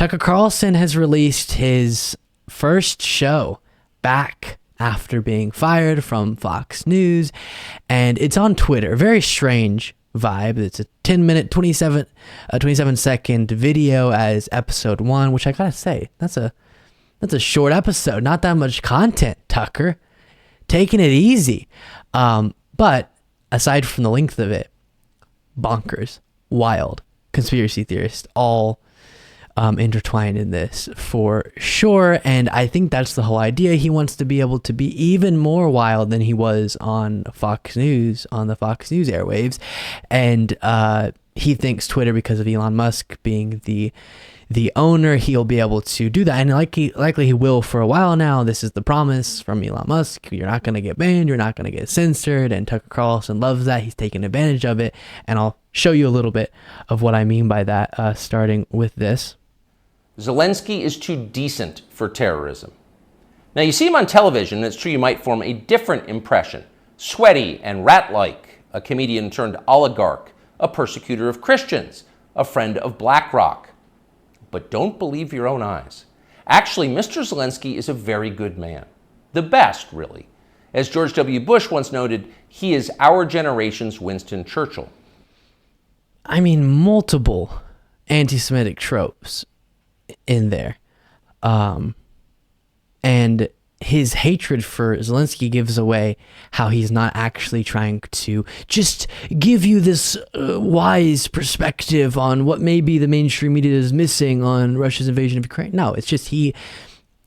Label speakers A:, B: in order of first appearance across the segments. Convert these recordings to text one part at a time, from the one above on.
A: Tucker Carlson has released his first show back after being fired from Fox News, and it's on Twitter. Very strange vibe. It's a 10-minute, 27-second video as episode 1, which I gotta say, that's a short episode. Not that much content, Tucker. Taking it easy. But aside from the length of it, bonkers, wild, conspiracy theorists, all intertwined in this for sure. And I think that's the whole idea. He wants to be able to be even more wild than he was on Fox News, on the Fox News airwaves. And he thinks Twitter, because of Elon Musk being the owner, he'll be able to do that. And likely he will for a while now. This is the promise from Elon Musk. You're not going to get banned. You're not going to get censored. And Tucker Carlson loves that. He's taking advantage of it. And I'll show you a little bit of what I mean by that, starting with this.
B: Zelensky is too decent for terrorism. Now, you see him on television, and it's true you might form a different impression. Sweaty and rat-like, a comedian turned oligarch, a persecutor of Christians, a friend of BlackRock. But don't believe your own eyes. Actually, Mr. Zelensky is a very good man. The best, really. As George W. Bush once noted, he is our generation's Winston Churchill.
A: I mean, multiple anti-Semitic tropes in there. And his hatred for Zelensky gives away how he's not actually trying to just give you this wise perspective on what maybe the mainstream media is missing on Russia's invasion of Ukraine. No, it's just he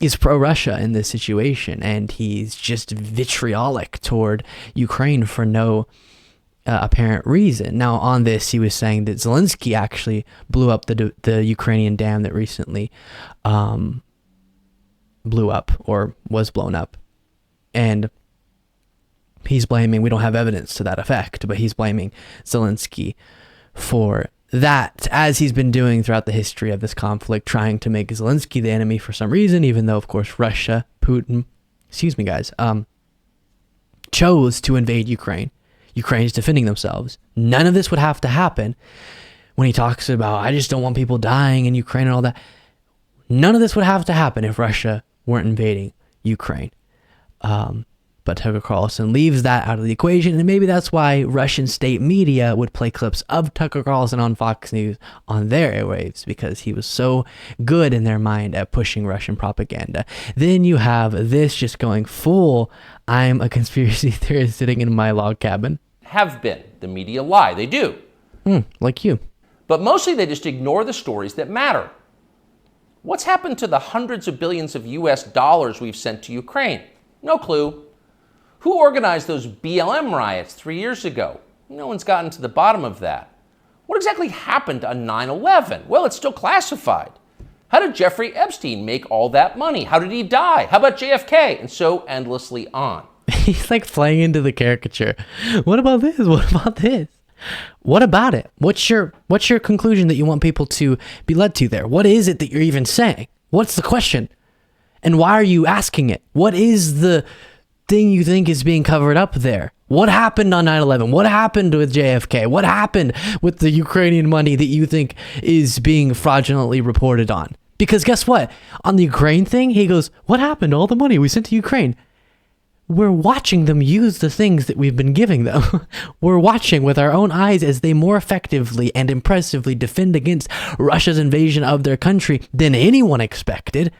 A: is pro-Russia in this situation, and he's just vitriolic toward Ukraine for no apparent reason. Now, on this, he was saying that Zelensky actually blew up the Ukrainian dam that recently blew up or was blown up, and he's blaming, we don't have evidence to that effect, but he's blaming Zelensky for that, as he's been doing throughout the history of this conflict, trying to make Zelensky the enemy for some reason, even though, of course, Russia, Putin, chose to invade Ukraine. Ukraine's defending themselves. None of this would have to happen. When he talks about, I just don't want people dying in Ukraine and all that, none of this would have to happen if Russia weren't invading Ukraine. But Tucker Carlson leaves that out of the equation, and maybe that's why Russian state media would play clips of Tucker Carlson on Fox News on their airwaves, because he was so good in their mind at pushing Russian propaganda. Then you have this just going full, I'm a conspiracy theorist sitting in my log cabin.
B: Have been. The media lie. They do.
A: Like you.
B: But mostly they just ignore the stories that matter. What's happened to the hundreds of billions of US dollars we've sent to Ukraine? No clue. Who organized those BLM riots 3 years ago? No one's gotten to the bottom of that. What exactly happened on 9/11? Well, it's still classified. How did Jeffrey Epstein make all that money? How did he die? How about JFK? And so endlessly on.
A: He's like playing into the caricature. What about this? What about this? What about it? What's your conclusion that you want people to be led to there? What is it that you're even saying? What's the question? And why are you asking it? What is the thing you think is being covered up there? What happened on 9/11? What happened with JFK? What happened with the Ukrainian money that you think is being fraudulently reported on? Because guess what? On the Ukraine thing, he goes, what happened to all the money we sent to Ukraine? We're watching them use the things that we've been giving them. We're watching with our own eyes as they more effectively and impressively defend against Russia's invasion of their country than anyone expected,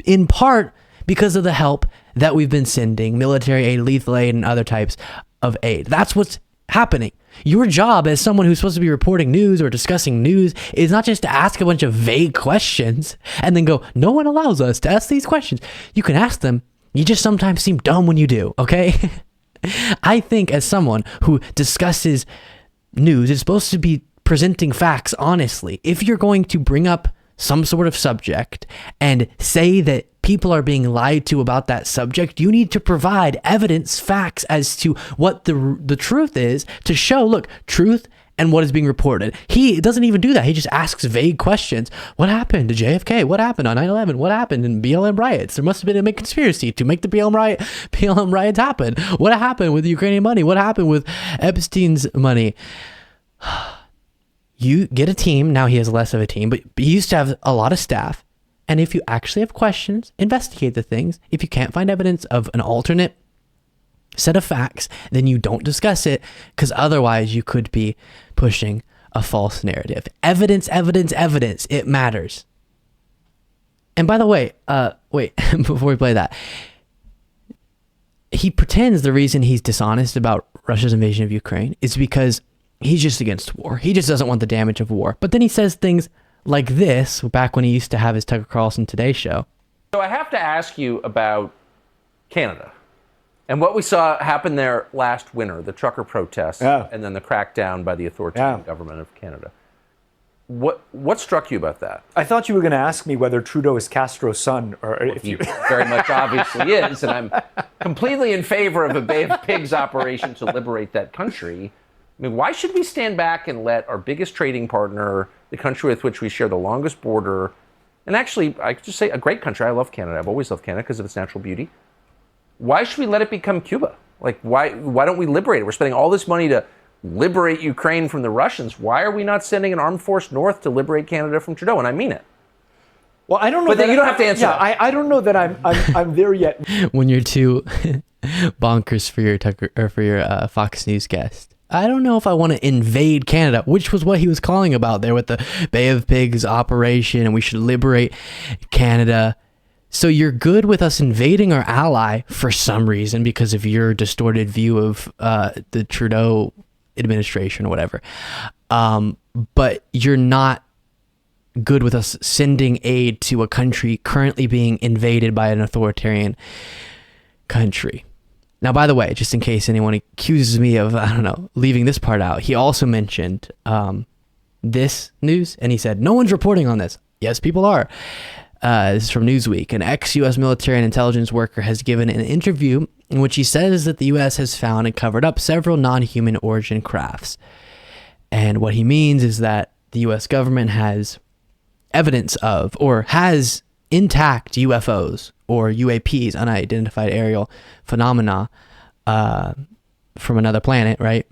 A: in part because of the help that we've been sending, military aid, lethal aid, and other types of aid. That's what's happening. Your job as someone who's supposed to be reporting news or discussing news is not just to ask a bunch of vague questions and then go, no one allows us to ask these questions. You can ask them. You just sometimes seem dumb when you do, okay? I think as someone who discusses news, is supposed to be presenting facts honestly. If you're going to bring up some sort of subject and say that people are being lied to about that subject, you need to provide evidence, facts as to what the truth is, to show, look, truth and what is being reported. He doesn't even do that. He just asks vague questions. What happened to JFK? What happened on 9/11? What happened in BLM riots? There must have been a big conspiracy to make the BLM riots happen. What happened with the Ukrainian money? What happened with Epstein's money? you get a team. Now he has less of a team, but he used to have a lot of staff. And if you actually have questions, investigate the things. If you can't find evidence of an alternate set of facts, then you don't discuss it, because otherwise you could be pushing a false narrative. Evidence, evidence, evidence. It matters. And by the way, wait, before we play that, he pretends the reason he's dishonest about Russia's invasion of Ukraine is because he's just against war. He just doesn't want the damage of war. But then he says things like this back when he used to have his Tucker Carlson Today show.
B: So I have to ask you about Canada and what we saw happen there last winter, the trucker protests, and then the crackdown by the authoritarian government of Canada. What struck you about that?
C: I thought you were going to ask me whether Trudeau is Castro's son, or if
B: He very much obviously is, and I'm completely in favor of a Bay of Pigs operation to liberate that country. I mean, why should we stand back and let our biggest trading partner, the country with which we share the longest border, and actually, I could just say a great country. I love Canada. I've always loved Canada because of its natural beauty. Why should we let it become Cuba? Like, why don't we liberate it? We're spending all this money to liberate Ukraine from the Russians. Why are we not sending an armed force north to liberate Canada from Trudeau? And I mean it.
C: Well, I don't know.
B: But then you don't have to answer.
C: Yeah, I don't know that I'm there yet.
A: When you're too bonkers for your Tucker or for your Fox News guest, I don't know if I want to invade Canada, which was what he was calling about there with the Bay of Pigs operation, and we should liberate Canada. So you're good with us invading our ally for some reason because of your distorted view of the Trudeau administration or whatever. But you're not good with us sending aid to a country currently being invaded by an authoritarian country. Now, by the way, just in case anyone accuses me of, I don't know, leaving this part out, he also mentioned this news, and he said, no one's reporting on this. Yes, people are. This is from Newsweek. An ex-U.S. military and intelligence worker has given an interview in which he says that the U.S. has found and covered up several non-human origin crafts. And what he means is that the U.S. government has evidence of, or has intact UFOs or UAPs, unidentified aerial phenomena, from another planet, right?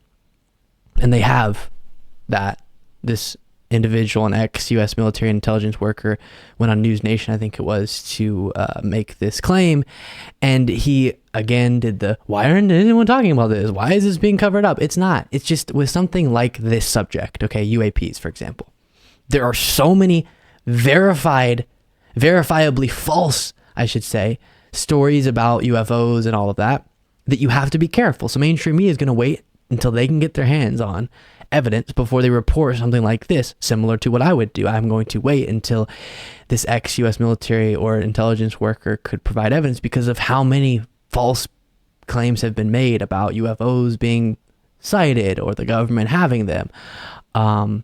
A: And they have that. This individual, an ex-U.S. military intelligence worker, went on News Nation, I think it was, to make this claim. And he, again, did the, why aren't anyone talking about this? Why is this being covered up? It's not. It's just with something like this subject, okay, UAPs, for example. There are so many verifiably false, I should say, stories about UFOs and all of that you have to be careful. So mainstream media is going to wait until they can get their hands on evidence before they report something like this, similar to what I would do. I'm going to wait until this ex-U.S. military or intelligence worker could provide evidence because of how many false claims have been made about UFOs being sighted or the government having them. And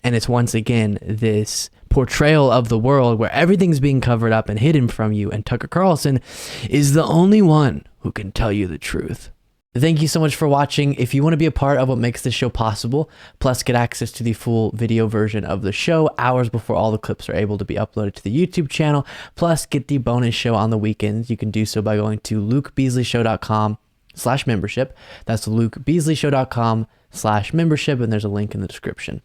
A: it's once again this portrayal of the world where everything's being covered up and hidden from you, and Tucker Carlson is the only one who can tell you the truth. Thank you so much for watching. If you want to be a part of what makes this show possible, plus get access to the full video version of the show hours before all the clips are able to be uploaded to the YouTube channel, plus get the bonus show on the weekends, you can do so by going to lukebeasleyshow.com/membership. That's lukebeasleyshow.com/membership, and there's a link in the description.